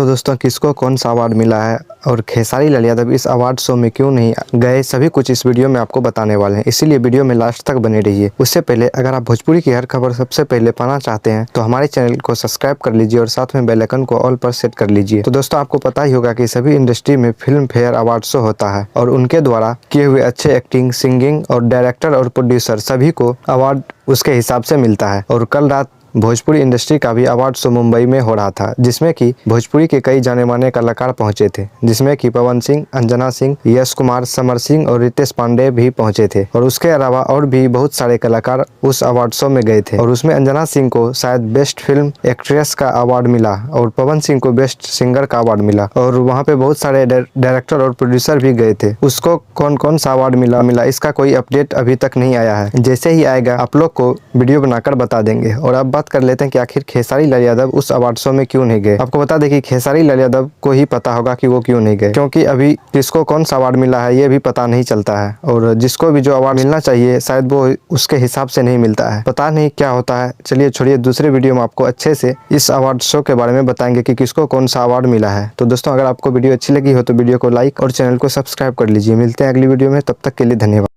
तो दोस्तों किसको कौन सा अवार्ड मिला है और खेसारी लाल यादव इस अवार्ड शो में क्यों नहीं गए, सभी कुछ इस वीडियो में आपको बताने वाले हैं, इसीलिए वीडियो में लास्ट तक बने रहिए। उससे पहले अगर आप भोजपुरी की हर खबर सबसे पहले पाना चाहते हैं तो हमारे चैनल को सब्सक्राइब कर लीजिए और साथ में बेल आइकन को ऑल पर सेट कर लीजिए। तो दोस्तों आपको पता ही होगा कि सभी इंडस्ट्री में फिल्म फेयर अवार्ड शो होता है और उनके द्वारा किए हुए अच्छे एक्टिंग, सिंगिंग और डायरेक्टर और प्रोड्यूसर सभी को अवार्ड उसके हिसाब से मिलता है। और कल रात भोजपुरी इंडस्ट्री का भी अवार्ड शो मुंबई में हो रहा था, जिसमें कि भोजपुरी के कई जाने माने कलाकार पहुंचे थे, जिसमें कि पवन सिंह, अंजना सिंह, यश कुमार, समर सिंह और रितेश पांडे भी पहुंचे थे। और उसके अलावा और भी बहुत सारे कलाकार उस अवार्ड शो में गए थे और उसमें अंजना सिंह को शायद बेस्ट फिल्म एक्ट्रेस का अवार्ड मिला और पवन सिंह को बेस्ट सिंगर का अवार्ड मिला। और वहाँ पे बहुत सारे डायरेक्टर और प्रोड्यूसर भी गए थे। उसको कौन कौन सा अवार्ड मिला इसका कोई अपडेट अभी तक नहीं आया है। जैसे ही आएगा आप लोग को वीडियो बनाकर बता देंगे। और अब बात कर लेते हैं कि आखिर खेसारी लाल यादव उस अवार्ड शो में क्यों नहीं गए। आपको बता दें कि खेसारी लाल यादव को ही पता होगा कि वो क्यों नहीं गए, क्योंकि अभी किसको कौन सा अवार्ड मिला है ये भी पता नहीं चलता है और जिसको भी जो अवार्ड मिलना चाहिए शायद वो उसके हिसाब से नहीं मिलता है। पता नहीं क्या होता है। चलिए छोड़िए, दूसरे वीडियो में आपको अच्छे से इस अवार्ड शो के बारे में बताएंगे कि किसको कौन सा अवार्ड मिला है। तो दोस्तों अगर आपको वीडियो अच्छी लगी हो तो वीडियो को लाइक और चैनल को सब्सक्राइब कर लीजिए। मिलते हैं अगली वीडियो में, तब तक के लिए धन्यवाद।